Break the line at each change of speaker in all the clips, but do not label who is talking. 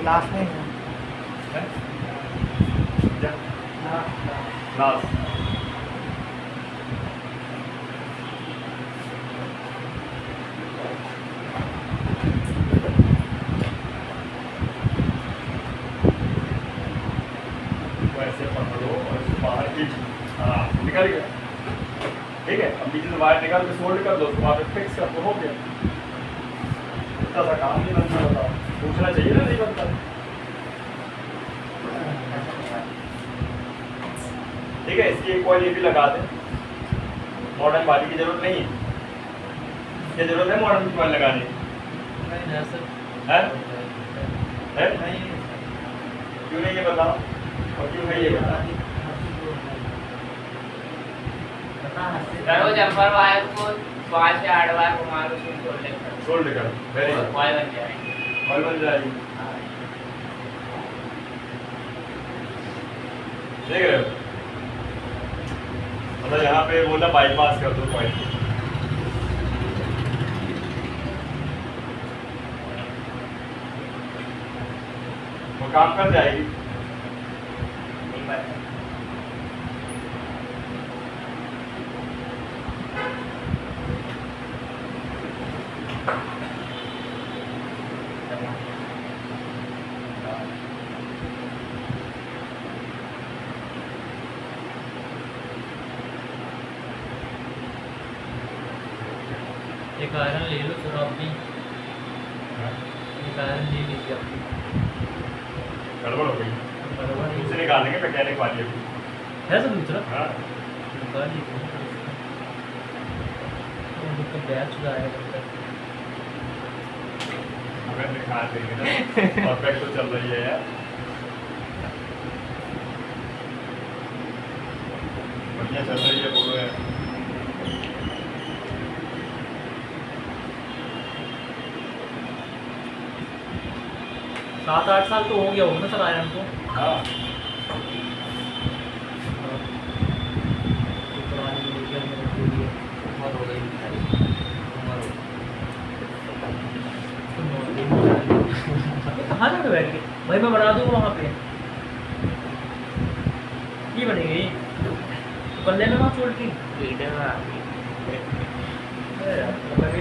Last में है
last वैसे पकड़ो और इसको बाहर खींच। हाँ निकल गया। ठीक है, अब पीछे से वायर निकाल के सोल्ड कर दो, उसको वहाँ पे फिक्स कर दो, हो गया। इतना सा काम नहीं बनता, बताओ। पूछना चाहिए ना, नहीं बनता। ठीक है, इसकी एक कॉइल ये भी लगा दें। मॉडर्न वाली की जरूरत नहीं है। क्या जरूरत है मॉडर्न की कॉइल लगाने की?
नहीं सर
है? है?
नहीं
क्यों नहीं ये बताओ, और क्यों है ये बताओ।
वो जम्पर वायर को 5 या 8 बार घुमा दो,
सोल्ड कर, वेरी गुड,
कॉइल बन जाएगी।
कॉइल बन जाएगी। देख रहे हो, मतलब यहाँ पे बोला बाईपास कर दो कॉइल। वो काम कर जाएगी।
एक आयरन ले लो सर अपनी, एक आयरन ले लीजिए अपनी।
गड़बड़ हो गई,
बराबर
उसे निकालने के मैकेनिक वाली है।
है सर दूसरा
हाँ,
निकाल लीजिए। तो बैच आएगा तब तक।
हमें निकाल देंगे ना, परफेक्ट तो चल रही है यार। बढ़िया चल रही है, बोलो यार।
सात आठ साल तो हो गया होगा ना सर आयरन को।
हाँ,
पुरानी मीडियम में रखी हुई है, उम्र हो गई बेचारी, उम्र हो गई। कहाँ जाके बैठ गए भाई, मैं बना दूँ वहाँ पे, ये बनेगी बल्ले में वहाँ छोड़ की
लीडर में आ गई।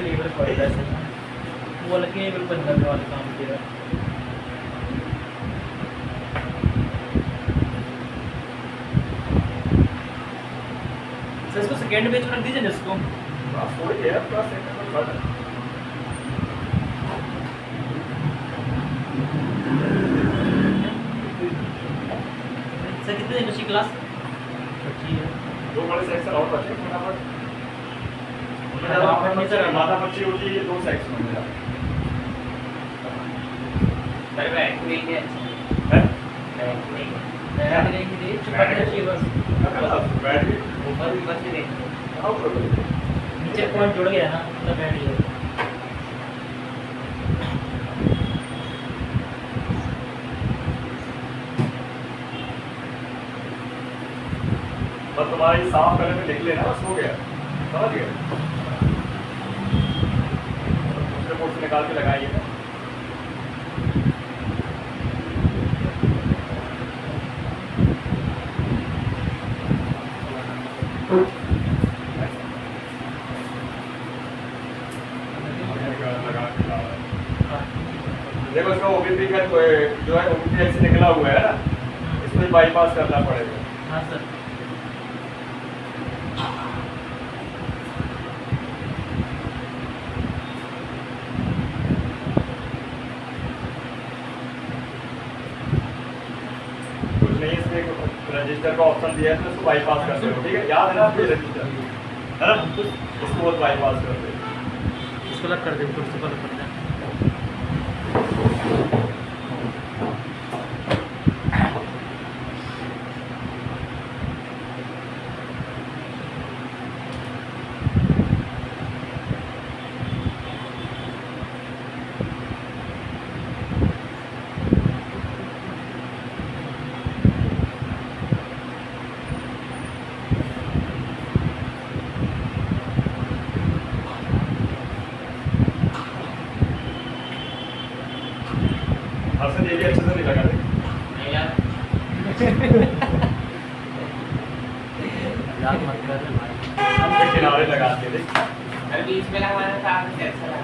लेबर पड़ेगा वो अलग ही बंदा वाले काम किया। सर इसको सेकेंड पेज में रख दीजिए ना इसको।
बस वही है, प्लस एक नंबर बट है।
सर कितने दिन बची क्लास? बची है
2 बड़े सेक्शन और बचे फटाफट। उनमें
हाँ,
ज़्यादा
फर्नीचर
फर्नीचर माथा पच्ची होती है, 2 सेक्शन में मेरा
पर बैठ नहीं है,
है।
बैठ नहीं है।
नया मिलेगी दे चुपचाप रखिए बस।
बैठ गई।
ऊपर भी बस नहीं
आओ करो।
नीचे पॉइंट जुड़ गया ना, मतलब बैठ गया।
बस तुम्हारी साफ करने में लिख लेना, बस हो गया, समझ गए। दूसरे बोर्ड से निकाल के लगाइए ना। देखो इसका ओबीपी का जो है ओबीपी ऐसे निकला हुआ है ना, इसको बाईपास करना पड़ेगा।
हाँ सर
कुछ नहीं, इसमें रजिस्टर का ऑप्शन दिया है तो इसको बाईपास करते हो। ठीक है, याद है ना आपको रजिस्टर, है ना, इसको बहुत बाईपास करते हो।
इसको अलग कर दे, कुछ तो अलग कर दे।
हर्षद ये भी अच्छे से नहीं लगा थे।
नहीं यार
मजाक मत कर रहे भाई।
हम के किनारे लगा के थे।
अरे बीच में लगवाना था आपने कैसे लगा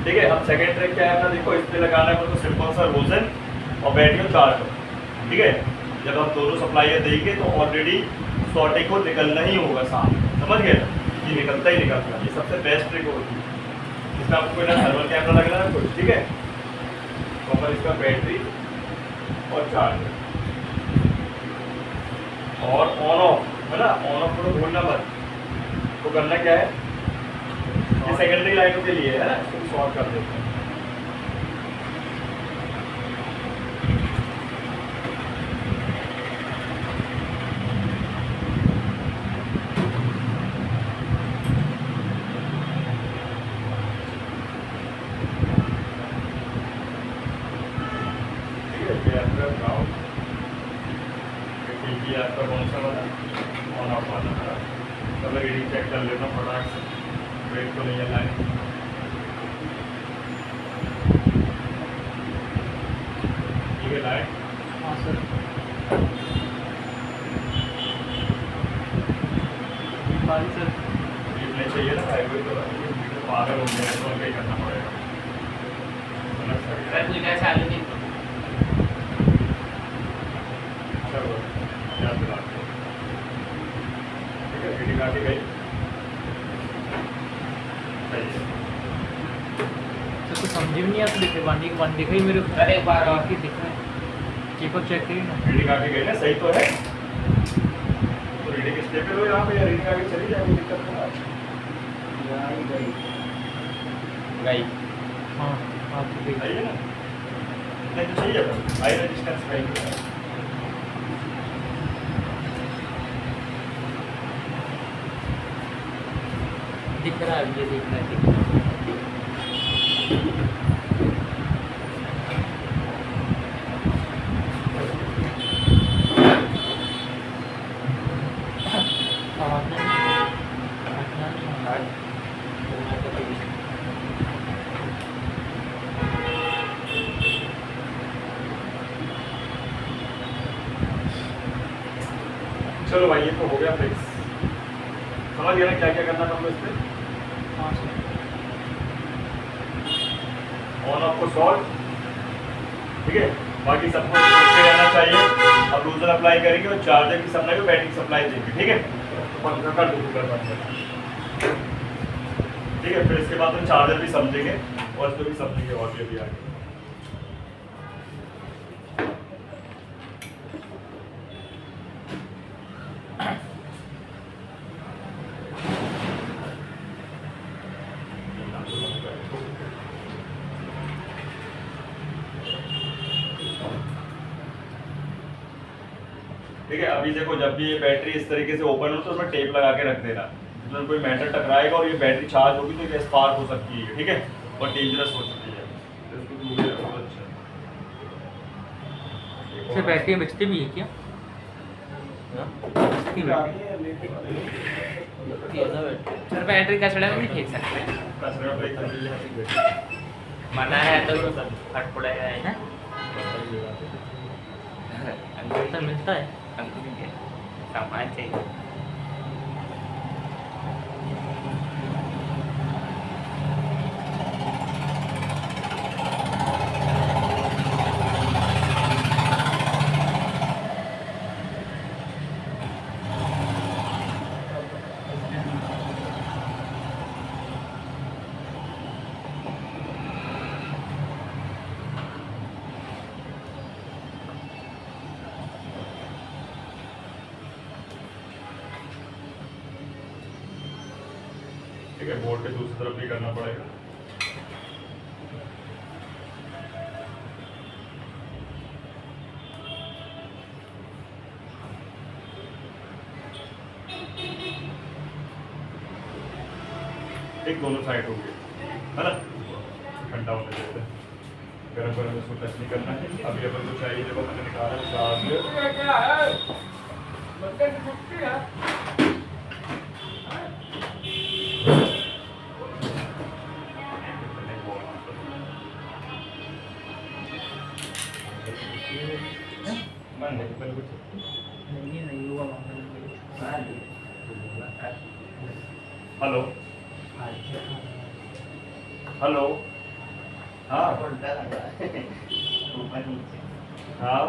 ठीक है, अब सेकंड ट्रिक क्या है अपना, देखो इस पे लगाना है तो सिंपल सा रोजन और बैटरी चार्ज। ठीक है, जब हम दोनों सप्लायर देंगे तो ऑलरेडी शॉर्टिंग को निकलना ही होगा साथ, समझ गए ना? ये निकलता ही निकलता है, ये सबसे बेस्ट ट्रिक होती है। इसका आपको कोई ना थर्मल कैमरा लगना है कुछ, ठीक है, तो अपन इसका बैटरी और चार्ज और ऑन ऑफ है ना, ऑन ऑफ को भूलना मत। तो करना क्या है, ये सेकेंडरी लाइनों के लिए है ना, इसको शॉर्ट कर देते हैं। ठीक है, ये आपका ग्राउंड, ये आपका कौन सा वाला ऑन ऑफ वाला है। तो मैं रीडिंग चेक कर लेता हूँ फटाक से, वेट तो नहीं है लाइन। ठीक है लाइन,
हाँ सर। बारी सर।
रिप्ले चाहिए ना हाईवे तो पागल हो गया है, तो क्या करना पड़ेगा। समझ सकते
अरे पूजा चालू नहीं
चलो याद दिला दो। ठीक है, रीडिंग आके गई, सही है।
सर तो समझ भी नहीं आता, दिखे वन दिखा ही मेरे को।
अरे एक बार और।
की दिख रहा है, कीपर चेक करिए ना।
रीडिंग आके गई ना, सही तो है। तो रीडिंग स्टेबल हो यहाँ पे, या रीडिंग आगे चली जाए, कोई दिक्कत नहीं है।
गई
हाँ आपको देख।
सही है ना, नहीं तो चाहिए पर हाई रेजिस्टेंस का ही।
दिख रहा है, ये दिख रहा है।
चलो भाई, ये तो हो गया फिक्स। समझ गया ना क्या क्या करना था हमको इस पे।
हाँ सर।
ऑन ऑफ को शॉर्ट, ठीक है, बाकी सब कुछ ओके रहना चाहिए। अब लूजर अप्लाई करेंगे और चार्जर की सप्लाई को बैटरी सप्लाई देंगे, ठीक है, तो पंखा कर दूँ कर पाएंगे। ठीक है, फिर इसके बाद हम चार्जर भी समझेंगे और इसको भी समझेंगे और भी आगे। ठीक है, अभी देखो जब भी ये बैटरी इस तरीके से ओपन हो तो उसमें टेप लगा के रख देना, मतलब कोई मेटल टकराएगा और ये बैटरी चार्ज होगी तो ये स्पार्क हो सकती है, ठीक है, और डेंजरस हो सकती है। तो इसको दूर रखो, बहुत अच्छा।
सर बैटरी बचती भी है क्या? बचती
सर बैटरी कचड़े में नहीं फेंक सकते,
कचरा पे
मना है तो फट पड़ेगा है।
सर मिलता है।
सामान चाहिए।
ठीक है, बोर्ड के दूसरी तरफ भी करना पड़ेगा। ठीक दोनों साइड हो गए है ना। ठंडा होने देते हैं, गरम गरम इसको टच नहीं करना है। अभी अपन को चाहिए, देखो मैंने निकाला चार्जर,
नहीं हुआ
हेलो हेलो, हाँ हाँ,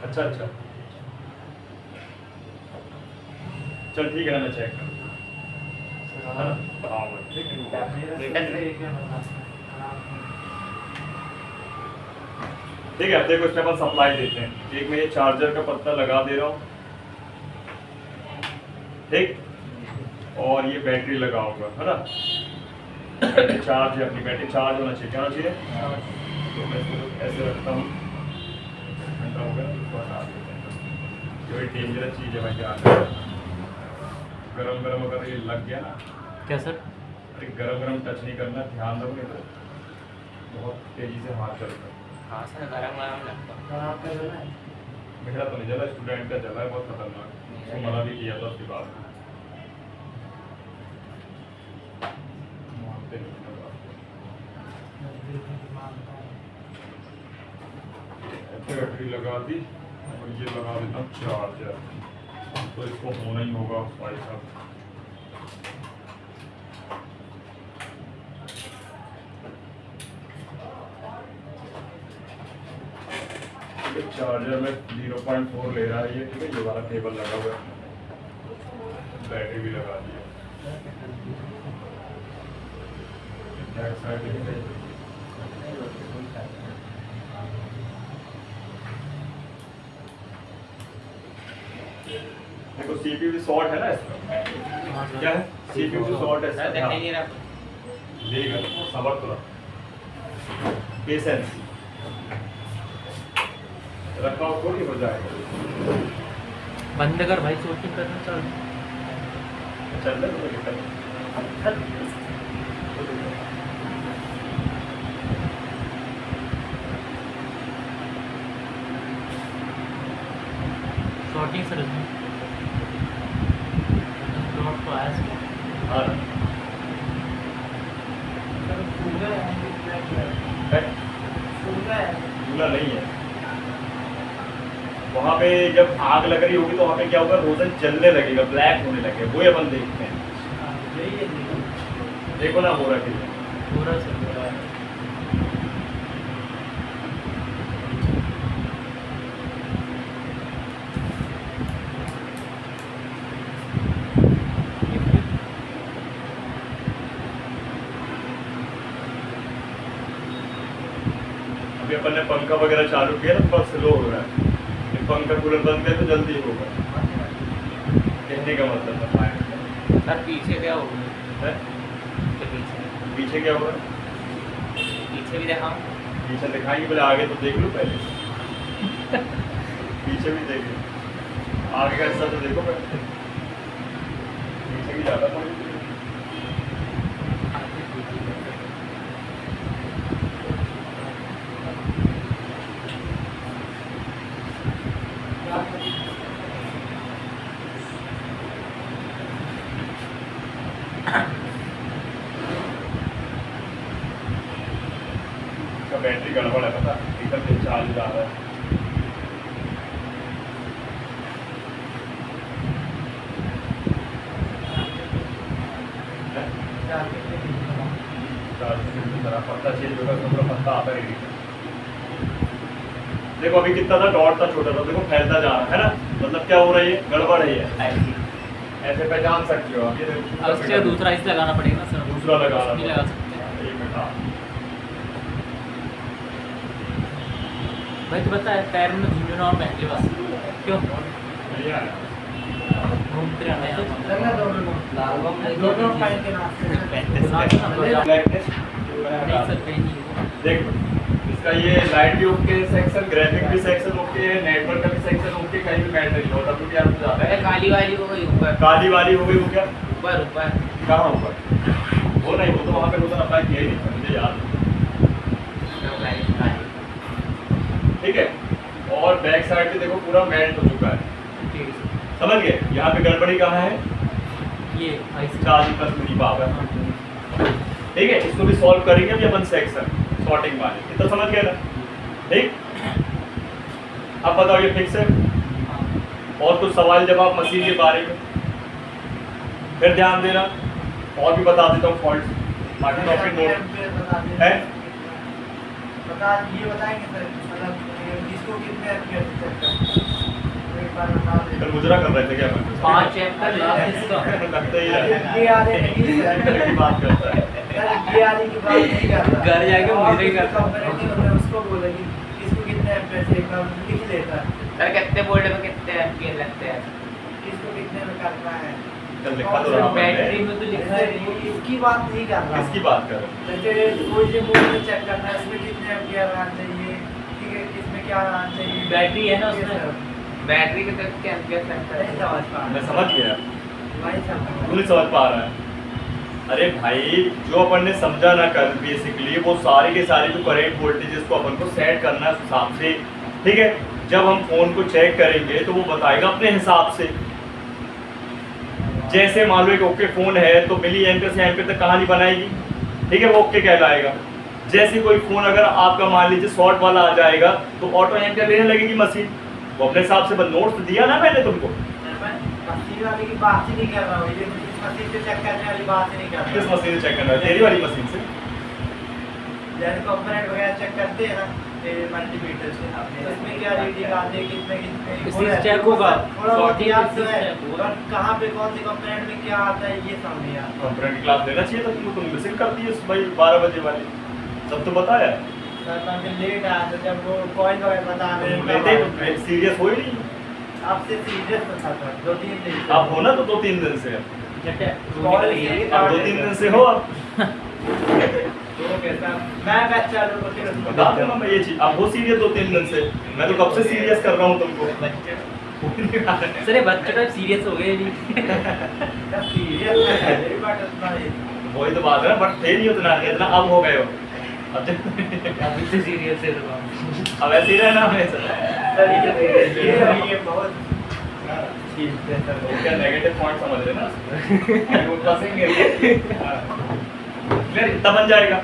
अच्छा अच्छा, चल ठीक है ना, मैं चेक कर, हाँ ठीक है ठीक है। अब देखो इसमें अपन सप्लाई देते हैं। एक मैं ये चार्जर का पत्ता लगा दे रहा हूँ, ठीक, और ये बैटरी लगाऊंगा, है ना। बैटरी चार्ज है, अपनी बैटरी चार्ज होना चाहिए, क्या होना चाहिए। तो मैं इसको ऐसे रखता हूँ, ठंडा हो गया इसको हटा देते हैं। जो डेंजरस चीज़ है भाई, क्या गरम गरम अगर ये लग गया ना,
क्या सर?
अरे गरम गरम टच नहीं करना, ध्यान रखो, नहीं तो बहुत तेजी से हाथ चलता है।
हाँ सर, गरम गरम लगता है।
मेरा तो नहीं जला, स्टूडेंट का जला है, बहुत खतरनाक। उसको मना भी किया था उसके बाद। मानते नहीं हैं बात। बैटरी लगा दी और ये लगा देता हूँ चार्जर, तो इसको होना ही होगा भाई साहब। चार्जर में 0.4 ले रहा है ये, ठीक है। ये वाला केबल लगा हुआ है, बैटरी भी लगा दी है। बैक साइड देखो, CPU शॉर्ट है ना इसमें, क्या है CPU शॉर्ट है
सर देखने नहीं रहा।
लेगा, सबर तो रख, पेशेंस रखा हो थोड़ी हो जाएगा।
बंद कर भाई, शूटिंग करना चल।
चल रहा है तो
शॉटिंग सर डॉट तो आया सर।
हाँ चूल्हा नहीं है वहाँ पे। जब आग लग रही होगी तो वहाँ पे क्या होगा, रोजन जलने लगेगा, ब्लैक होने लगेगा, वो अपन देखते हैं। देखो ना हो रहा है
पूरा सर पूरा है।
अभी अपन ने पंखा वगैरह चालू किया ना, थोड़ा स्लो हो रहा है। पंखा कूलर बंद किया तो जल्दी होगा, कहने का मतलब था।
सर पीछे क्या होगा?
है? पीछे क्या होगा?
पीछे भी दिखाऊं?
पीछे दिखाएंगे, पहले आगे तो देख लो पहले। पीछे भी देख लो, आगे का हिस्सा तो देखो पहले। पीछे भी ज़्यादा पड़ी। बैटरी गड़बड़ है, पता एकदम से चार्ज जा रहा है। पत्ता चेंज होगा तो पूरा पत्ता आता है। देखो अभी कितना था, डॉट था छोटा था, देखो फैलता जा रहा है ना, मतलब क्या हो रहा है, ये गड़बड़ है, ये ऐसे पहचान सकते हो आप। ये
उससे दूसरा इस लगाना पड़ेगा ना सर,
दूसरा लगा
नहीं लगा सकते हैं।
एक मिनट
भाई तो पता है पैर में झुंझुना और पहले बस क्यों
नहीं आया।
घूमते रहना है
देख इसका ये लाइट भी ओके सेक्शन, ग्राफिक भी सेक्शन ओके है, नेटवर्क का भी सेक्शन ओके, कहीं भी मैटर नहीं होता। तो क्या ज्यादा है,
काली वाली हो गई ऊपर,
काली वाली हो गई वो क्या
ऊपर ऊपर
कहाँ ऊपर? वो नहीं, वो तो वहाँ पे रोजन अप्लाई किया ही नहीं था, मुझे याद है। ठीक है, और बैक साइड पे देखो पूरा मेल्ट हो चुका है।
ठीक है
समझ गए? यहाँ पे गड़बड़ी कहाँ है?
ये ऐसे
40+2 पावर। ठीक है, इसको भी सॉल्व करेंगे अभी अपन सेक्शन सॉर्टिंग वाले, ये तो समझ गए ना? ठीक, अब बताओ ये फिक्स है? और कुछ सवाल जवाब मशीन के बारे में फिर ध्यान देना, और भी बता देता हूँ फॉल्ट, बाकी टॉपिक नोट है।
ये बताएंगे सर, मतलब इसको कितने एम्पीयर से चेक करते हैं? एक बार बता दें।
कल मुजरा कर रहे थे क्या?
5 चैप्टर लास्ट इसका
लगता ही है
ये आने नहीं सर,
की बात करता है।
सर ये आने की बात नहीं करता।
घर जाके मुझे ही करता।
कंपैरेटिव होता है, उसको बोला कि इसको कितने एम्पीयर से एक बार लिख लेता है,
सर कितने बोल्ट में कितने एम्पीयर लगते हैं?
इसको कितने में करना है।
कल लिखा तो रहा
बैटरी
मैंने।
में तो लिखा
सर
है
इसकी बात नहीं कर रहा।
किसकी बात कर रहे हो?
जैसे कोई से बोर्ड में चेक करना है, इसमें कितने एम्पीयर आना चाहिए, ठीक है, इसमें क्या आना चाहिए।
बैटरी है ना
ये
उसमें?
सर,
बैटरी के कितने एम्पीयर लगता
नहीं
है?
समझ पा
मैं
रहा,
समझ गया,
नहीं समझ
तू नहीं समझ पा रहा है। अरे भाई, जो अपन ने समझा ना कल, बेसिकली वो सारी के सारी जो करेंट वोल्टेजेस को अपन को सेट करना है उस हिसाब से। ठीक है, जब हम फोन को चेक करेंगे तो वो बताएगा अपने हिसाब से। जैसे मान लो एक ओके फोन है तो मिली एम्पियर से एम्पियर तक कहानी बनाएगी। ठीक है, वो ओके कहलाएगा। जैसे कोई फोन अगर आपका मान लीजिए शॉर्ट वाला आ जाएगा तो ऑटो एम्पियर लेने लगेगी मशीन, वो अपने हिसाब से नोट्स दिया ना मैंने तुमको।
मैं मशीन वाले की बात ही नहीं कर रहा हूँ, ये इस मशीन से चेक करने वाली बात ही नहीं कर
किस
रहा।
मशीन से चेक करना है? तेरी वाली मशीन से।
जैसे कंपोनेंट वगैरह चेक करते हैं ना मल्टीमीटर से, तो इसमें क्या रीडिंग आती है, कितने कितने
इससे चेक होगा।
थोड़ा बहुत
Sorting
याद तो
इससे
है,
check होगा।
और कहाँ पे कौन सी कंपोनेंट में क्या आता है ये समझ नहीं आता।
कंप्यूटर की क्लास लेना चाहिए था तुमको, तुम मिसिंग करती है भाई 12 बजे वाली, सब तो बताया।
सर मैं लेट आया था जब वो कॉइन वगैरह बता रहे
तुम लेते सीरियस हो ही नहीं।
आपसे सीरियस तो था सर, 2-3 दिन से।
आप हो ना तो 2-3 दिन से,
कॉल किए,
आप 2-3 दिन से हो आप।
ओके सर, मैं बैच चालू तो फिर
बता दूंगा मैं ये चीज, आप हो सीरियस 2-3 दिन से, मैं तो कब से सीरियस कर रहा हूँ तुमको।
सर ये बच्चे तो सीरियस हो गए जी।
सर सीरियस है मेरी बात इतना ही।
वही तो बात है ना, बट थे नहीं उतना, इतना अब हो गए हो। अब
अभी से सीरियस है तो
अब ऐसे ही रहना हमेशा।
सर ये बहुत ठीक है सर।
वो क्या नेगेटिव पॉइंट समझ रहे ना, अभी वो फंसेंगे। क्लियर, इतना बन जाएगा।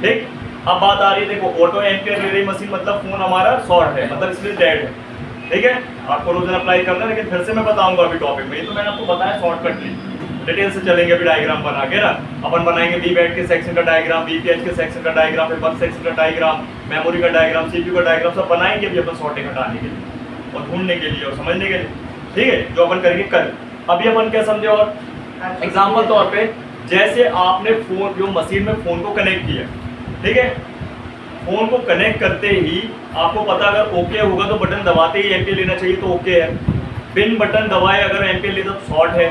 ठीक, अब बात आ रही है, देखो ऑटो एम्पियर ले रही मशीन मतलब फोन हमारा शॉर्ट है, मतलब इसलिए डेड है। ठीक है, आपको रोजाना अप्लाई करना है, लेकिन फिर से मैं बताऊंगा अभी टॉपिक में, ये तो मैंने आपको बताया शॉर्टकटली। डिटेल से चलेंगे अभी डायग्राम बना के ना, अपन बनाएंगे वी बैट के सेक्शन का डायग्राम, वीपीएच के सेक्शन का डायग्राम, फिर बस सेक्शन का डायग्राम, मेमोरी का डायग्राम, सीपीयू का डायग्राम, सब बनाएंगे अभी अपन शॉर्टिंग हटाने के लिए और ढूंढने के लिए और समझने के लिए। ठीक है, जो अपन करेंगे कल। अभी अपन क्या समझे, और एग्जाम्पल तौर पे जैसे आपने फोन, जो मशीन में फोन को कनेक्ट किया, ठीक है, फोन को कनेक्ट करते ही आपको पता अगर ओके होगा तो बटन दबाते ही एम्पियर लेना चाहिए, तो ओके है। बिन बटन दबाए अगर एम्पियर लेता तो शॉर्ट है।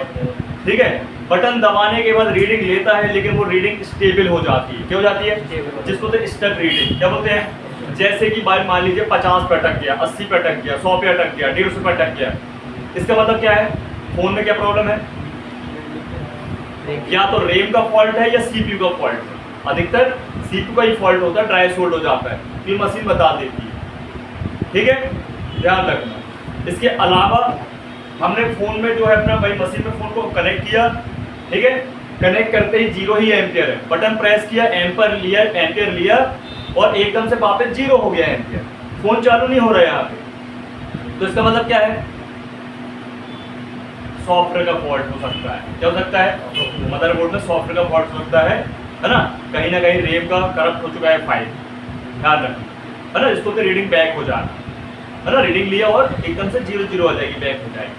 ठीक है, बटन दबाने के बाद रीडिंग लेता है, लेकिन वो रीडिंग स्टेबल हो जाती है। क्या हो जाती है? जिसको तो स्टक रीडिंग क्या बोलते हैं। जैसे कि बात मान लीजिए 50 पे अटक गया, 80 पे अटक गया, 100 पे अटक गया, 150 पे अटक गया, इसका मतलब क्या है, फोन में क्या प्रॉब्लम है, या तो रैम का फॉल्ट है या सीपीयू का फॉल्ट है। अधिकतर सीपीयू का ही फॉल्ट होता है, ड्राई शोल्ड हो जाता है, ये मशीन बता देती है। ठीक है, ध्यान रखना। इसके अलावा हमने फोन में जो है अपना भाई मशीन में फोन को कनेक्ट किया, ठीक है, कनेक्ट करते ही 0 ही एम्पियर है, बटन प्रेस किया, एम्पियर लिया और एकदम से वापस 0 हो गया एम्पियर, फोन चालू नहीं हो रहा है यहाँ पे। तो इसका मतलब क्या है, सॉफ्टवेयर का फॉल्ट हो सकता है। क्या हो सकता है, मदरबोर्ड में सॉफ्टवेयर का फॉल्ट हो सकता है ना, कहीं ना कहीं रैम का करप्ट हो चुका है फाइल, ध्यान रखना, है ना। इसको तो रीडिंग बैक हो जाना, है ना, रीडिंग लिया और एकदम से 0-0 हो जाएगी, बैक हो जाएगी,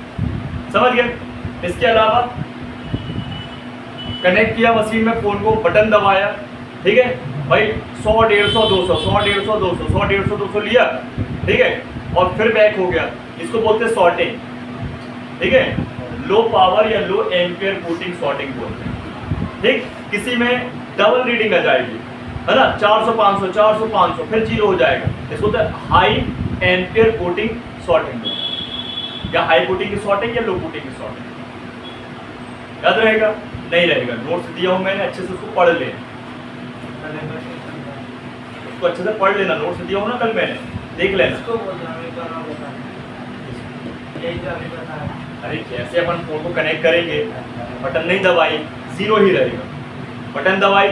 समझ गए। इसके अलावा कनेक्ट किया मशीन में फोन को, बटन दबाया, ठीक है भाई, 100, 150, 200, 100, 150, 200, 100, 150, 200 लिया, ठीक है, और फिर बैक हो गया। इसको बोलते हैं सॉर्टिंग। ठीक है, लो पावर या लो एम्पियर बूटिंग सॉर्टिंग बोलते हैं। ठीक, किसी में डबल रीडिंग आ जाएगी, है ना, 400, 500, 400, 500, फिर 0 हो जाएगा। इसको तो हाई एम्पियर बूटिंग सॉर्टिंग बोलते हैं, या हाई बूटिंग की सॉर्टिंग या लो बूटिंग की सॉर्टिंग। याद रहेगा? नहीं रहेगा। नोट्स दिया हूँ मैंने, अच्छे से उसको पढ़ ले, उसको अच्छे से पढ़ लेना। नोट्स दिया हूँ ना कल मैंने, देख लेना।
इसको बोल रहा हूँ, एक बार और बता। यही जो अभी बता रहा हूँ।
अरे कैसे अपन फोन को कनेक्ट करेंगे? बटन नहीं दबाई, जीरो ही रहेगा। बटन दबाई,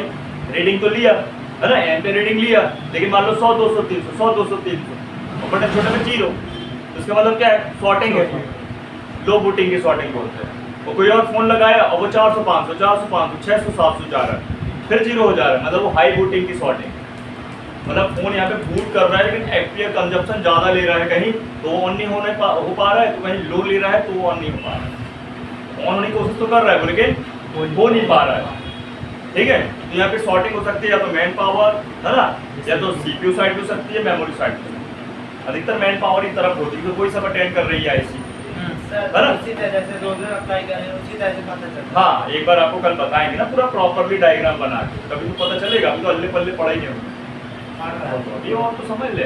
रीडिंग तो लिया है ना, एम पे रीडिंग लिया, लेकिन मान लो 100 200 300 100 200 300 और बटन छोटे में जीरो, तो इसका मतलब क्या है? शॉर्टिंग है, लो बूटिंग की शॉर्टिंग बोलते हैं। और कोई और फोन लगाया और वो 400 500 400 500 600 700 जा रहा है, फिर जीरो हो जा रहा है, मतलब वो हाई बूटिंग की शॉर्टिंग। मतलब फोन यहाँ पे बूट कर रहा है लेकिन एफपीए कंजप्शन ज़्यादा ले रहा है, कहीं तो वो ऑन नहीं हो पा रहा है, तो कहीं लो ले रहा है तो वो ऑन नहीं हो पा रहा है। ऑन होने की कोशिश तो कर रहा है लेकिन हो नहीं पा रहा है। ठीक है, तो यहाँ पे शॉर्टिंग हो सकती है या तो मैन पावर है ना, या तो सीपीयू साइड हो सकती है, मेमोरी साइड हो सकती है। अधिकतर मैन पावर की तरफ होती है, तो कोई सब अटेंड कर रही है आईसी।
सर
है ना?
इसी तरह से रोज अप्लाई करें, उसी तरह से पता चलता है।
हाँ, एक बार आपको कल बताएंगे ना पूरा प्रॉपरली डायग्राम बना के, तभी तो पता चलेगा। अभी तो अल्ले पल्ले पढ़ा ही नहीं होगा, अभी और तो समझ ले।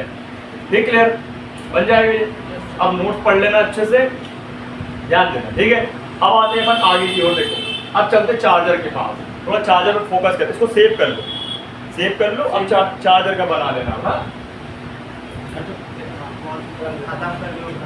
ठीक, क्लियर बन जाएगा ये। अब नोट्स पढ़ लेना अच्छे से, ध्यान देना। ठीक है, अब आते हैं अपन आगे की ओर। देखो अब चलते चार्जर के पास, थोड़ा चार्जर पर फोकस करते, इसको सेव कर लो, सेव कर लो। अब चार्जर का बना लेना। हाँ,
खत्म कर लो।